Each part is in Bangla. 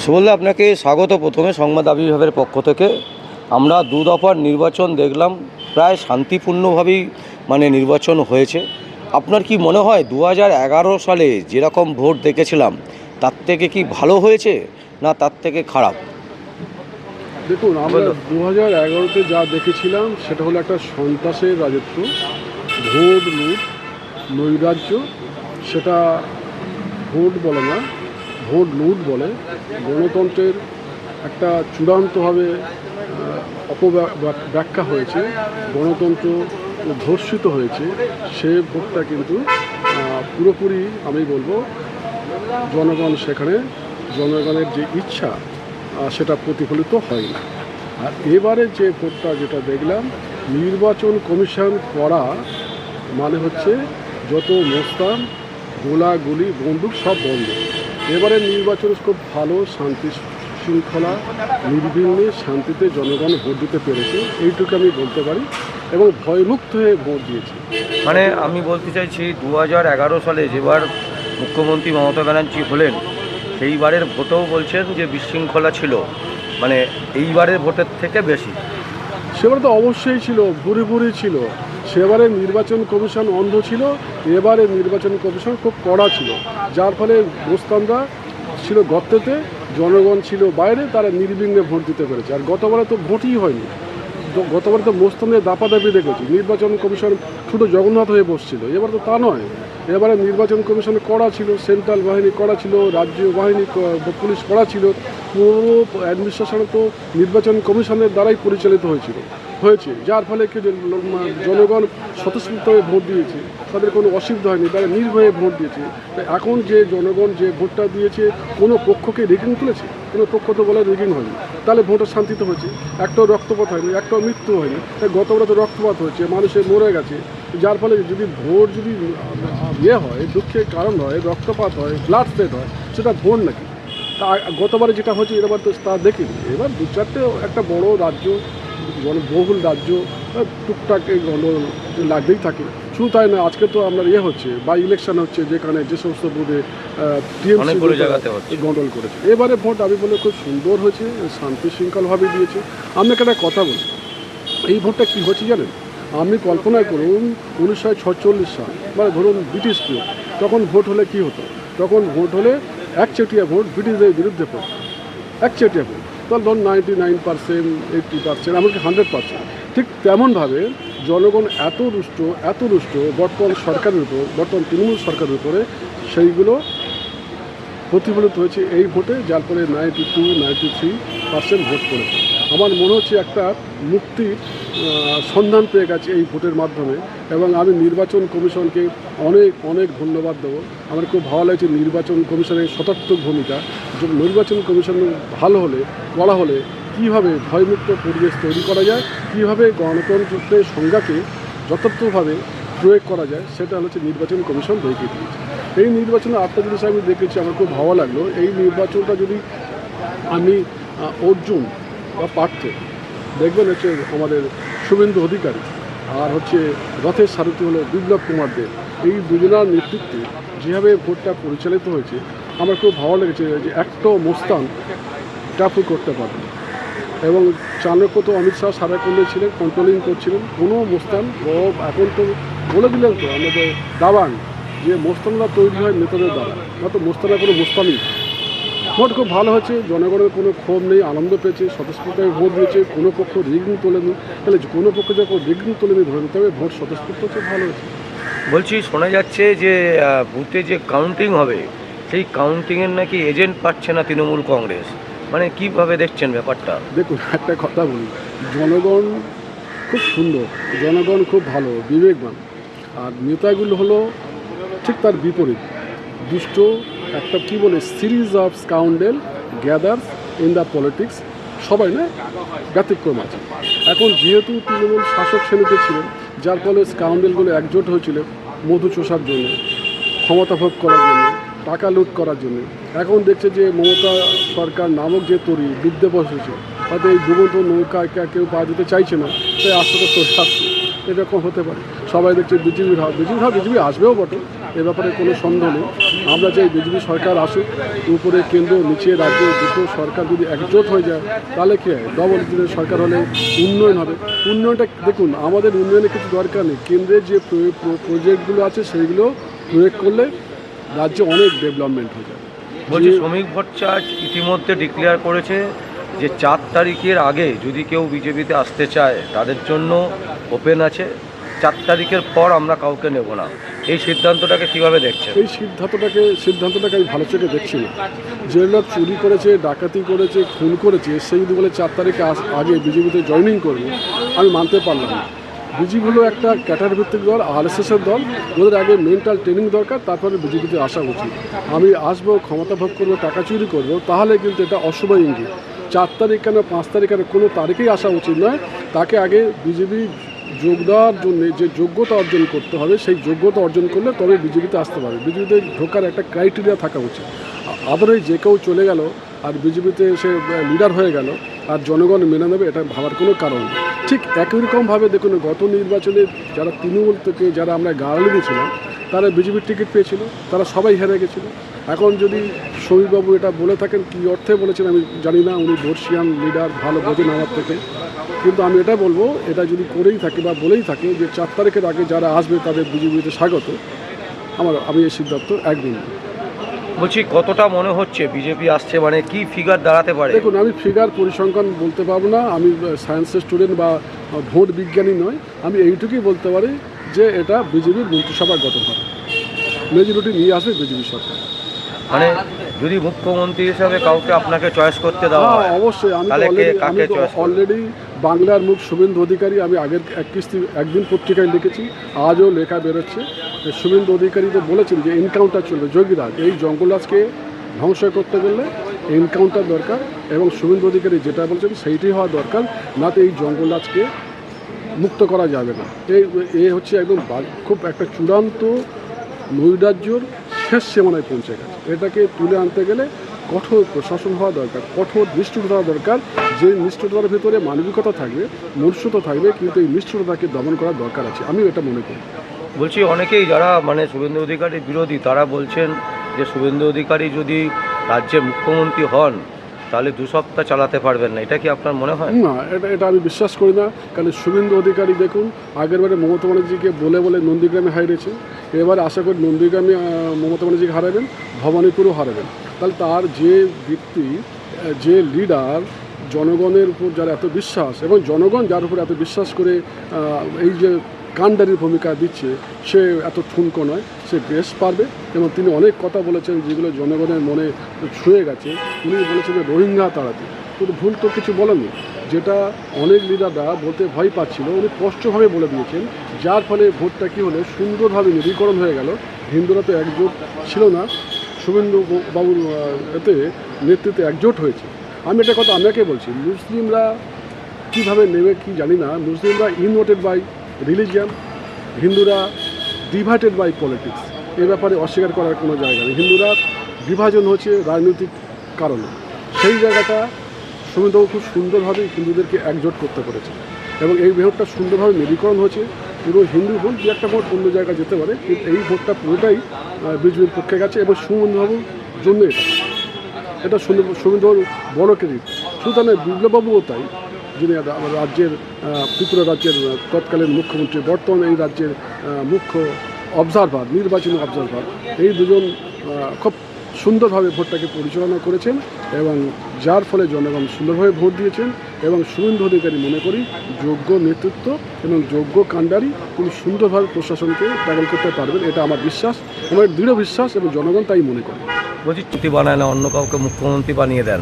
সুবলদা, আপনাকে স্বাগত। প্রথমে সংবাদ আবির্ভাবের পক্ষ থেকে আমরা দু দফার নির্বাচন দেখলাম, প্রায় শান্তিপূর্ণভাবেই নির্বাচন হয়েছে। আপনার কি মনে হয় 2011 সালে যেরকম ভোট দেখেছিলাম তার থেকে কি ভালো হয়েছে না তার থেকে খারাপ? দেখুন, আমরা 2011-তে যা দেখেছিলাম সেটা হলো একটা সন্ত্রাসের রাজত্ব, ভোট লুট, নৈরাজ্য। সেটা ভোট বলে না, ভোট লুট বলে। গণতন্ত্রের একটা চূড়ান্তভাবে অপব্যাখ্যা হয়েছে, গণতন্ত্র ধর্ষিত হয়েছে। সে ভোটটা কিন্তু পুরোপুরি আমি বলবো জনগণ সেখানে জনগণের যে ইচ্ছা সেটা প্রতিফলিত হয় না। আর এবারে যে ভোটটা যেটা দেখলাম, নির্বাচন কমিশন করা মানে হচ্ছে যত মোস্তান, গোলাগুলি, বন্দুক সব বন্ধ। এবারে নির্বাচন খুব ভালো, শান্তি শৃঙ্খলা, নির্বিঘ্নে শান্তিতে জনগণ ভোট দিতে পেরেছে, এইটুকু আমি বলতে পারি, এবং ভয়মুক্ত হয়ে ভোট দিয়েছে। আমি বলতে চাইছি 2011 সালে যেবার মুখ্যমন্ত্রী মমতা ব্যানার্জি হলেন সেইবারের ভোটেও বলছেন যে বিশৃঙ্খলা ছিল, এইবারের ভোটের থেকে বেশি। সেবারে তো অবশ্যই ছিল, ভুরি ভুরি ছিল। সেবারে নির্বাচন কমিশন অন্ধ ছিল, এবারে নির্বাচন কমিশন খুব কড়া ছিল, যার ফলে মোস্তানরা ছিল গর্তেতে, জনগণ ছিল বাইরে, তারা নির্বিঘ্নে ভোট দিতে পেরেছে। আর গতবারে তো ভোটই হয়নি, গতবারে তো মোস্তানদের দাপাদাপি দেখেছি। নির্বাচন কমিশন শুধু জগন্নাথ হয়ে বসছিল, এবার তো তা নয়। এবারে নির্বাচন কমিশন কড়া ছিল, সেন্ট্রাল বাহিনী কড়া ছিল, রাজ্য বাহিনী পুলিশ কড়া ছিল। পুরো অ্যাডমিনিস্ট্রেশন তো নির্বাচন কমিশনের দ্বারাই পরিচালিত হয়েছে, যার ফলে কি জনগণ স্বতঃস্ফূর্তভাবে ভোট দিয়েছে, তাদের কোনো অসুবিধা হয়নি, তারা নির্ভয়ে ভোট দিয়েছে। এখন যে জনগণ যে ভোটটা দিয়েছে, কোনো পক্ষকে রেগিং তুলেছে? কোনো পক্ষ তো বলে রেগিং হয়নি, তাহলে ভোটটা শান্তিতে হয়েছে। একটাও রক্তপাত হয়নি, একটাও মৃত্যু হয়নি। গতবার তো রক্তপাত হয়েছে, মানুষের মরে গেছে, যার ফলে যদি ভোট যদি হয়, দুঃখের কারণ হয়, রক্তপাত হয়, ব্লাড স্প্রেড হয়, সেটা ভোট নাকি? তা গতবারে যেটা হয়েছে এবার তো তা দেখিনি। এবার দু চারটে একটা বড় রাজ্য, বহুল রাজ্য, টুকটাক এই গণ্ডগোল লাগতেই থাকে। শুধু তাই না, আজকে তো আপনার হচ্ছে বা ইলেকশন হচ্ছে, যেখানে যে সমস্ত বুথে টিএমসি গণ্ডগোল করেছে। এবারে ভোট আমি বলে খুব সুন্দর হয়েছে, শান্তি শৃঙ্খলভাবে দিয়েছে। আপনাকে একটা কথা বলি, এই ভোটটা কী হচ্ছে জানেন? আপনি কল্পনা করুন 1946 সাল, ধরুন ব্রিটিশ পিরিয়ড, তখন ভোট হলে কি হতো? তখন ভোট হলে একচেটিয়া ভোট, ব্রিটিশদের বিরুদ্ধে ভোট, একচেটিয়া ভোট। তাহলে ধরুন 99%, 80%, এমনকি 100%। ঠিক তেমনভাবে জনগণ এত রুষ্ট বর্তমান সরকারের উপর, বর্তমান তৃণমূল সরকারের উপরে, সেইগুলো প্রতিফলিত হয়েছে এই ভোটে, যার ফলে 92-93% ভোট পড়েছে। আমার মনে হচ্ছে একটা মুক্তির সন্ধান পেয়ে গেছে এই ভোটের মাধ্যমে, এবং আমি নির্বাচন কমিশনকে অনেক অনেক ধন্যবাদ দেবো। আমার খুব ভালো লাগছে নির্বাচন কমিশনের শতার্থক ভূমিকা। নির্বাচন কমিশন ভালো হলে, করা হলে কীভাবে ভয়মুক্ত পরিবেশ তৈরি করা যায়, কীভাবে গণতন্ত্রের সংজ্ঞাকে যথার্থভাবে প্রয়োগ করা যায়, সেটা হচ্ছে নির্বাচন কমিশন দেখিয়ে দিয়েছে। এই নির্বাচনে আটটা জিনিস আমি দেখেছি, আমার খুব ভালো লাগলো। এই নির্বাচনটা যদি আমি অর্জুন বা পার্থ, দেখবেন হচ্ছে আমাদের শুভেন্দু অধিকারী, আর হচ্ছে রথের সারথি হলো বিপ্লব কুমার দেব। এই দুজনার নেতৃত্বে যেভাবে ভোটটা পরিচালিত হয়েছে, আমার খুব ভালো লেগেছে যে একটাও মোস্তান টাফু করতে পারবে। এবং চাণক্য তো অমিত শাহ সারা করলে ছিলেন, কন্ট্রোলিং করছিলেন, কোনো মোস্তান এখন তো বলে দিলেন তো আমাদের দাবান যে মোস্তানরা তৈরি হয় নেতাদের দ্বারা, তো মোস্তানরা কোনো মোস্তানই। ভোট খুব ভালো হয়েছে, জনগণের কোনো ক্ষোভ নেই, আনন্দ পেয়েছে, স্বতঃস্ফূর্তভাবে ভোট দিয়েছে, কোনো পক্ষ রিগিং তোলেনি। তাহলে কোনো পক্ষ যখন রিগিং তোলেনি ধরে নিতে হবে ভোট স্বতঃস্ফূর্ত হচ্ছে, ভালো হয়েছে। বলছি, শোনা যাচ্ছে যে বুথে যে কাউন্টিং হবে সেই কাউন্টিংয়ের নাকি এজেন্ট পাচ্ছে না তৃণমূল কংগ্রেস, কীভাবে দেখছেন ব্যাপারটা? দেখুন, একটা কথা বলি, জনগণ খুব সুন্দর, জনগণ খুব ভালো, বিবেকবান, আর নেতাগুলো হলো ঠিক তার বিপরীত, দুষ্ট। একটা কী বলে, series of scoundrel gathers in the politics, সবাই না, ব্যতিক্রম আছে। এখন যেহেতু তৃণমূল শাসক শ্রেণীতে ছিলেন, যার ফলে স্কাউন্ডেলগুলো একজোট হয়েছিল মধু চষার জন্য, ক্ষমতা ভোগ করার জন্য, টাকা লুট করার জন্য। এখন দেখছে যে মমতা সরকার নামক যে তরি ডুবতে বসেছে, হয়তো এই ডুবন্ত নৌকা কেউ পা দিতে চাইছে না, তাই আস্তে আস্তে সরে আসছে, এরকম হতে পারে। সবাই দেখছে বিজেপির হাওয়া, বিজেপি আসবেও বটে, এ ব্যাপারে কোনো সন্দেহ নেই। আমরা চাই বিজেপি সরকার আসুক, উপরে কেন্দ্র নিচে রাজ্য দুটো সরকার যদি একজোট হয়ে যায় তাহলে কী হয়, ডবল ইঞ্জিনের সরকার হলে উন্নয়ন হবে। উন্নয়নটা দেখুন, আমাদের উন্নয়নের কিছু দরকার নেই, কেন্দ্রের যে প্রজেক্টগুলো আছে সেইগুলো প্রয়োগ করলে রাজ্যে অনেক ডেভেলপমেন্ট হয়ে যাবে। বলছি শ্রমিক ভট্টাচার্য ইতিমধ্যে ডিক্লেয়ার করেছে যে 4 তারিখের আগে যদি কেউ বিজেপিতে আসতে চায় তাদের জন্য ওপেন আছে, 4 তারিখের পর আমরা কাউকে নেব না। এই সিদ্ধান্তটাকে কীভাবে দেখছেন? এই সিদ্ধান্তটাকে আমি ভালো চোখে দেখছি না। যে লোক চুরি করেছে, ডাকাতি করেছে, খুন করেছে, সেই যদি বলে 4 তারিখে আগে বিজেপিতে জয়েনিং করবে, আমি মানতে পারলাম না। বিজেপি হলো একটা ক্যাটার ভিত্তিক দল, RSSের দল, ওদের আগে মেন্টাল ট্রেনিং দরকার, তারপরে বিজেপিতে আসা উচিত। আমি আসবো, ক্ষমতা ভোগ করবো, টাকা চুরি করবো, তাহলে কিন্তু এটা অশুভ ইঙ্গিত। 4 তারিখ কেন 5 তারিখ কেন কোনো তারিখেই আসা উচিত নয়। তাকে আগে বিজেপি যোগ দেওয়ার জন্য যে যোগ্যতা অর্জন করতে হবে, সেই যোগ্যতা অর্জন করলে তবে বিজেপিতে আসতে পারবে। বিজেপিতে ঢোকার একটা ক্রাইটেরিয়া থাকা উচিত। আদরেই যে কেউ চলে গেল আর বিজেপিতে সে লিডার হয়ে গেল আর জনগণ মেনে নেবে, এটা ভাবার কোনো কারণ নেই। ঠিক একই রকমভাবে দেখুন, গত নির্বাচনে যারা তৃণমূল থেকে যারা আমরা গাড়ি দিয়েছিলাম তারা বিজেপির টিকিট পেয়েছিল, তারা সবাই হেরে গেছিল। এখন যদি সমীরবাবু এটা বলে থাকেন, কী অর্থে বলেছেন আমি জানি না, উনি বর্ষিয়ান লিডার, ভালো বোঝেন আমার থেকে, কিন্তু আমি এটা বলবো, এটা যদি করেই থাকে বা বলেই থাকে যে 4 তারিখের আগে যারা আসবে তাদের বিজেপিতে স্বাগত, আমি এই সিদ্ধান্ত একদিন। বলছি কতটা মনে হচ্ছে বিজেপি আসছে, মানে কি ফিগার দাঁড়াতে পারে? দেখুন, আমি ফিগার পরিসংখ্যান বলতে পারবো না, আমি সায়েন্সের স্টুডেন্ট বা ভোট বিজ্ঞানী নয়। আমি এইটুকুই বলতে পারি যে এটা বিজেপির মন্ত্রিসভা গঠন হবে, মেজরিটি নিয়ে আসবে বিজেপি সরকার। মানে যদি মুখ্যমন্ত্রী হিসাবে কাউকে আপনাকে চয়েস করতে দেওয়া হয়, অবশ্যই। আমি তো অলরেডি বাংলার মুখ শুভেন্দু অধিকারী, আমি আগের একদিন পত্রিকায় লিখেছি, আজও লেখা বেরোচ্ছে। শুভেন্দু অধিকারী তো বলেছেন যে এনকাউন্টার চলবে, যোগীরাজ এই জঙ্গলরাজকে ধ্বংস করতে গেলে এনকাউন্টার দরকার, এবং শুভেন্দু অধিকারী যেটা বলছেন সেইটাই হওয়া দরকার, না তো এই জঙ্গলরাজকে মুক্ত করা যাবে না। এই হচ্ছে একদম খুব একটা চূড়ান্ত নৈরাজ্যর শেষ সীমানায় পৌঁছে গেছে। এটাকে তুলে আনতে গেলে কঠোর প্রশাসন হওয়া দরকার, কঠোর নিষ্ঠুরতা হওয়া দরকার। যে নিষ্ঠুরতার ভেতরে মানবিকতা থাকবে, মনুষ্যতা থাকবে, কিন্তু এই নিষ্ঠুরতাকে দমন করার দরকার আছে, আমি এটা মনে করি। বলছি অনেকেই যারা মানে শুভেন্দু অধিকারীর বিরোধী, তারা বলছেন যে শুভেন্দু অধিকারী যদি রাজ্যের মুখ্যমন্ত্রী হন তাহলে 2 সপ্তাহ চালাতে পারবেন না, এটা কি আপনার মনে হয়? না, এটা আমি বিশ্বাস করি না। কারণ শুভেন্দু অধিকারী দেখুন, আগেরবারে মমতা ব্যানার্জিকে বলে নন্দীগ্রামে হারিয়েছে, এবার আশা করি নন্দীগ্রামে মমতা ব্যানার্জিকে হারাবেন, ভবানীপুরও হারাবেন। তাহলে তার যে ব্যক্তি, যে লিডার, জনগণের উপর যার এত বিশ্বাস, এবং জনগণ যার উপর এত বিশ্বাস করে এই যে কাণ্ডারির ভূমিকা দিচ্ছে, সে এত ঠুনকো নয়, সে বেশ পারবে। এবং তিনি অনেক কথা বলেছেন যেগুলো জনগণের মনে ছুঁয়ে গেছে। উনি বলেছেন যে রোহিঙ্গা তাড়াতে, কিন্তু ভুল তো কিছু বলেননি, যেটা অনেক লিডাররা বলতে ভয় পাচ্ছিল উনি স্পষ্টভাবে বলে দিয়েছেন, যার ফলে ভোটটা কী হলো, সুন্দরভাবে নিরীকরণ হয়ে গেল। হিন্দুরা তো একজোট ছিল না, শুভেন্দু বাবুর এতে নেতৃত্বে একজোট হয়েছে। আমি একটা কথা আপনাকে বলছি, মুসলিমরা কীভাবে নেবে কি জানি না, মুসলিমরা ইনভোটেড বাই রিলিজিয়ান, হিন্দুরা ডিভাইডেড বাই পলিটিক্স। এ ব্যাপারে অস্বীকার করার কোনো জায়গা নেই। হিন্দুরা বিভাজন হচ্ছে রাজনৈতিক কারণে, সেই জায়গাটা শুভেন্দুবাবু খুব সুন্দরভাবে হিন্দুদেরকে একজোট করতে পেরেছে, এবং এই ভোটটা সুন্দরভাবে মেরীকরণ হয়েছে। পুরো হিন্দু ভোট, দু একটা ভোট অন্য জায়গায় যেতে পারে, কিন্তু এই ভোটটা পুরোটাই বিজেপির পক্ষে গেছে, এবং শুভেন্দুবাবুর জন্য এটা শুভেন্দুবাবুর বড় ক্রেডিট। শুধু নয়, বিপ্লববাবুও তাই, যিনি রাজ্যের ত্রিপুরা রাজ্যের তৎকালীন মুখ্যমন্ত্রী, বর্তমানে এই রাজ্যের মুখ্য অবজারভার, নির্বাচনী অবজারভার, এই দুজন খুব সুন্দরভাবে ভোটটাকে পরিচালনা করেছেন, এবং যার ফলে জনগণ সুন্দরভাবে ভোট দিয়েছেন। এবং শুভেন্দু অধিকারী মনে করি যোগ্য নেতৃত্ব এবং যোগ্য কাণ্ডারি, তিনি সুন্দরভাবে প্রশাসনকে ট্যাকেল করতে পারবেন, এটা আমার বিশ্বাস, আমার দৃঢ় বিশ্বাস, এবং জনগণ তাই মনে করে। বলছি চুক্তি বানায় না, অন্য কাউকে মুখ্যমন্ত্রী বানিয়ে দেন,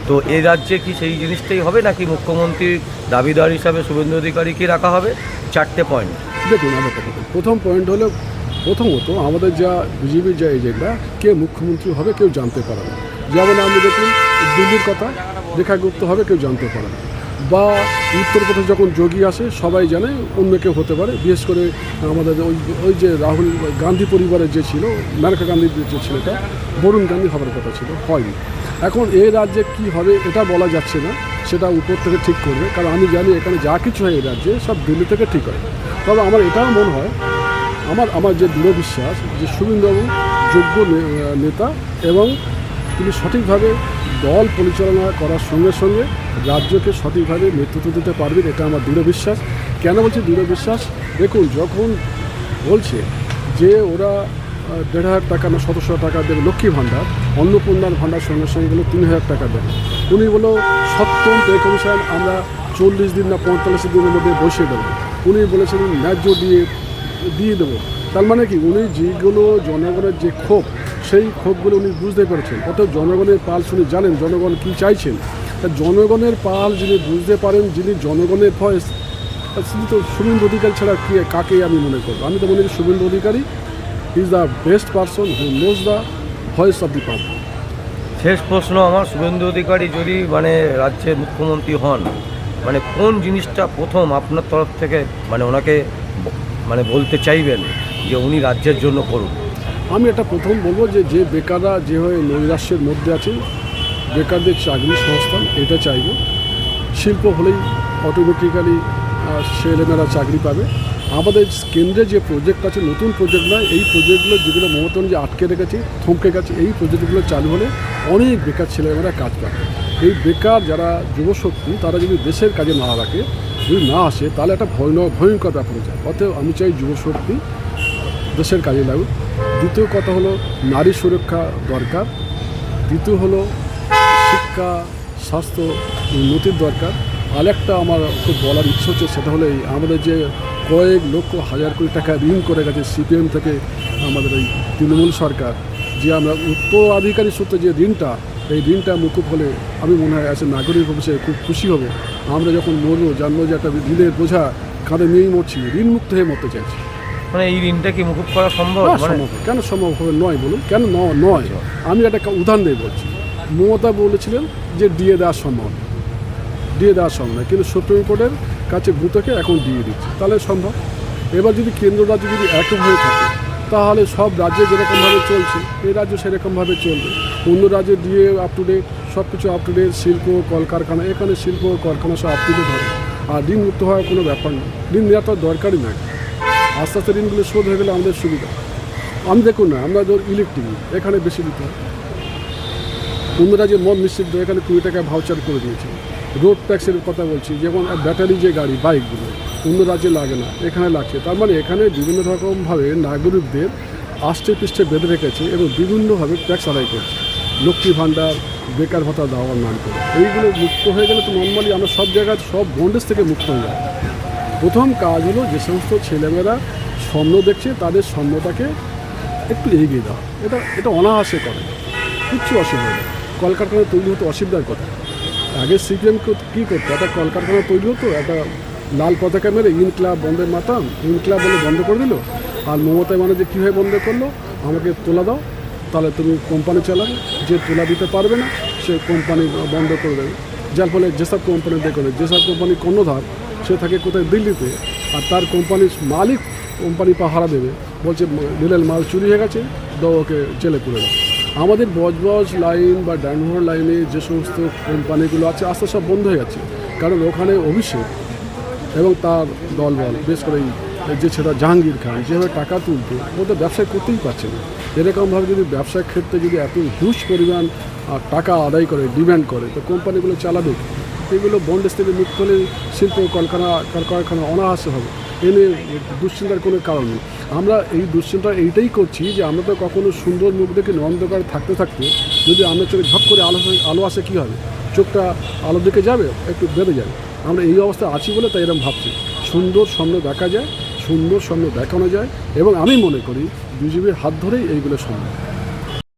তো এই রাজ্যে কি সেই জিনিসটাই হবে, নাকি মুখ্যমন্ত্রীর দাবিদার হিসাবে শুভেন্দু অধিকারীকে রাখা হবে? 4টে পয়েন্ট দেখুন, আমার কথা প্রথম পয়েন্ট হলো, প্রথমত আমাদের যা বিজেপির যা এজেন্ডা, কে মুখ্যমন্ত্রী হবে কেউ জানতে পারে না। যেমন আমি দেখুন দিল্লির কথা, রেখা গুপ্ত হবে, কেউ জানতে পারে না। বা উত্তরপ্রদেশ যখন যোগী আসে, সবাই জানে অন্য কেউ হতে পারে। বিশেষ করে আমাদের ওই যে রাহুল গান্ধী পরিবারের যে ছিল, মেনকা গান্ধীর যে ছেলেটা, বরুণ গান্ধী হবার কথা ছিল, হয়নি। এখন এই রাজ্যে কি হবে এটা বলা যাচ্ছে না, সেটা উপর থেকে ঠিক করবে, কারণ আমি জানি এখানে যা কিছু হয় এই রাজ্যে সব দিল্লি থেকে ঠিক হয়। তবে আমার এটাও মনে হয়, আমার যে দৃঢ় বিশ্বাস যে শুভেন্দুবাবু যোগ্য নেতা এবং তিনি সঠিকভাবে দল পরিচালনা করার সঙ্গে সঙ্গে রাজ্যকে সঠিকভাবে নেতৃত্ব দিতে পারবেন, এটা আমার দৃঢ় বিশ্বাস। কেন বলছি দৃঢ় বিশ্বাস? দেখুন, যখন বলছে যে ওরা 1,500 টাকা না 1,700 টাকা দেবে লক্ষ্মী ভাণ্ডার, অন্নপূর্ণার ভাণ্ডার সঙ্গে সঙ্গে বলো 3,000 টাকা দেবে। উনি বলো সপ্তম পে কমিশন আমরা 40 দিন না 45 দিনের মধ্যে বসিয়ে দেবো। উনি বলেছিলেন ন্যায্য দিয়ে দেবো। তার মানে কি, উনি যেগুলো জনগণের যে ক্ষোভ, সেই ক্ষোভগুলো উনি বুঝতে পেরেছেন। অর্থাৎ জনগণের পালস উনি জানেন জনগণ কী চাইছেন। তা জনগণের পাল যিনি বুঝতে পারেন, যিনি জনগণের ভয়েস, তিনি তো শুভেন্দু অধিকারী ছাড়া কাকে আমি মনে করবো? আমি তো মনে করি Suvendu Adhikari is the best person who knows the voice of the public. শেষ প্রশ্ন আমার, শুভেন্দু অধিকারী যদি মানে রাজ্যের মুখ্যমন্ত্রী হন, মানে কোন জিনিসটা প্রথম আপনার তরফ থেকে মানে ওনাকে মানে বলতে চাইবেন যে উনি রাজ্যের জন্য করুন? আমি এটা প্রথম বলবো যে বেকাররা যেভাবে নৈরাশ্যের মধ্যে আছে, বেকারদের চাকরি সংস্থান এটা চাইব। শিল্প হলেই অটোমেটিক্যালি ছেলেমেয়েরা চাকরি পাবে। আমাদের কেন্দ্রে যে প্রজেক্ট আছে, নতুন প্রজেক্ট নয়, এই প্রজেক্টগুলো যেগুলো মমতা যে আটকে রেখেছে, থমকে গেছে, এই প্রজেক্টগুলো চালু হলে অনেক বেকার ছেলেমেয়েরা কাজ পাবে। এই বেকার যারা যুবশক্তি, তারা যদি দেশের কাজে না রাখে, যদি না আসে, তাহলে একটা ভয়ঙ্কর ব্যাপার হয়ে যায়। অতএব আমি চাই যুবশক্তি দেশের কাজে লাগুক। দ্বিতীয় কথা হলো নারী সুরক্ষা দরকার। দ্বিতীয় হলো শিক্ষা স্বাস্থ্য উন্নতির দরকার। আরেকটা আমার খুব বলার ইচ্ছে হচ্ছে, সেটা হলো এই আমাদের যে কয়েক লক্ষ হাজার কোটি টাকা ঋণ করে গেছে সিপিএম থেকে আমাদের এই তৃণমূল সরকার, যে আমরা উত্তরাধিকারী সূত্রে যে ঋণটা, এই ঋণটা মুকুব হলে আমি মনে হয় আছে নাগরিক অফিসে খুব খুশি হবে। আমরা যখন মরবো জানবো যে একটা ঋণের বোঝা কাঁধে নিয়েই মরছি, ঋণ মুক্ত হয়ে মরতে চাইছি। মানে এই ঋণটা কি মুকুব করা সম্ভব? সম্ভব কেন সম্ভব হবে নয় বলুন? কেন নয়? আমি একটা উদাহরণ দিয়ে বলছি। মমতা বলেছিলেন যে দিয়ে দেওয়া সম্ভব নয়, কিন্তু সুপ্রিম কোর্টের কাছে গুঁতোকে এখন দিয়ে দিচ্ছে, তাহলে সম্ভব। এবার যদি কেন্দ্র রাজ্য যদি একই হয়ে থাকে, তাহলে সব রাজ্যে যেরকমভাবে চলছে এই রাজ্য সেরকমভাবে চলবে। অন্য রাজ্যে দিয়ে আপ টু ডেট, সব কিছু আপ টু ডেট, শিল্প কলকারখানা, এখানে শিল্প কলকারখানা সব আপ টু ডেট হবে। আর ঋণ মুক্ত হওয়ার কোনো ব্যাপার নেই, ঋণ নেওয়ার তো দরকারই নাই। আস্তে আস্তে ঋণগুলো শোধ হয়ে গেলে আমাদের সুবিধা। আমি দেখুন না, আমরা ধর ইলেকট্রিক এখানে বেশি দিতে হয়, অন্য রাজ্যে মদ নিষিদ্ধ, এখানে 20 টাকা ভাউচার করে দিয়েছে। রোড ট্যাক্সের কথা বলছি, যেমন ব্যাটারি যে গাড়ি বাইকগুলো অন্য রাজ্যে লাগে না, এখানে লাগছে। তার মানে এখানে বিভিন্ন রকমভাবে নাগরিকদের আষ্টে পৃষ্ঠে বেঁধে রেখেছে এবং বিভিন্নভাবে ট্যাক্স আদায় করছে। লক্ষ্মী ভাণ্ডার, বেকার ভাতা দেওয়ার নাম করে এইগুলো মুক্ত হয়ে গেলে তো নর্মালি আমরা সব জায়গায় সব বন্ডেজ থেকে মুক্ত হয়ে যায়। প্রথম কাজ হলো যে সমস্ত ছেলেমেয়েরা স্বপ্ন দেখছে, তাদের স্বপ্নটাকে একটু এগিয়ে দেওয়া। এটা অনায়াসে করে, কিচ্ছু অসুবিধা নেই। কলকারখানা তৈরি হতো অসুবিধার কথা। আগে সিপিএম কী করতো, একটা কলকারখানা তৈরি হতো, একটা লাল পতাকা মেরে ইনক্লাব বন্ধের মাতাম, ইনক্লাব বলে বন্ধ করে দিল। আর মমতা মানে যে কীভাবে বন্ধ করলো, আমাকে তোলা দাও, তাহলে তুমি কোম্পানি চালাবে, যে তোলা দিতে পারবে না সে কোম্পানি বন্ধ করে দেবে। যার ফলে যেসব কোম্পানি দেখবে, যেসব কোম্পানি কর্ণধার, সে থাকে কোথায় দিল্লিতে, আর তার কোম্পানির মালিক কোম্পানি পাহারা দেবে, বলছে রেলের মাল চুরি হয়ে গেছে, দাও ওকে জেলে পুরে দাও। আমাদের বজবজ লাইন বা ডায়মন্ড লাইনে যে সমস্ত কোম্পানিগুলো আছে আস্তে সব বন্ধ হয়ে যাচ্ছে, কারণ ওখানে অভিষেক এবং তার দলবল, বিশেষ করে যে ছেলেটা জাহাঙ্গীর খান যেভাবে টাকা তুলতো, ও তো ব্যবসা করতেই পারছে না। এরকমভাবে যদি ব্যবসার ক্ষেত্রে যদি এত হিউজ পরিমাণ টাকা আদায় করে, ডিম্যান্ড করে, তো কোম্পানিগুলো চালাবে। এগুলো বন্ডেজ থেকে মুক্ত হলে শিল্প কলকারখানা অনায়াসে হবে, এনে দুশ্চিন্তার কোনো কারণ নেই। আমরা এই দুশ্চিন্তা এইটাই করছি যে আমরা তো কখনো সুন্দর মুখ দেখে অন্ধকার থাকতে থাকতে যদি আমরা চোখে ঝপ করে আলো আসে কী হবে? চোখটা আলো দিকে যাবে, একটু বেড়ে যাবে। আমরা এই অবস্থায় আছি বলে তাই এরকম ভাবছি। সুন্দর স্বপ্ন দেখা যায়, সুন্দর স্বপ্ন দেখানো যায়, এবং আমি মনে করি বিজেপির হাত ধরেই এইগুলো সম্ভব।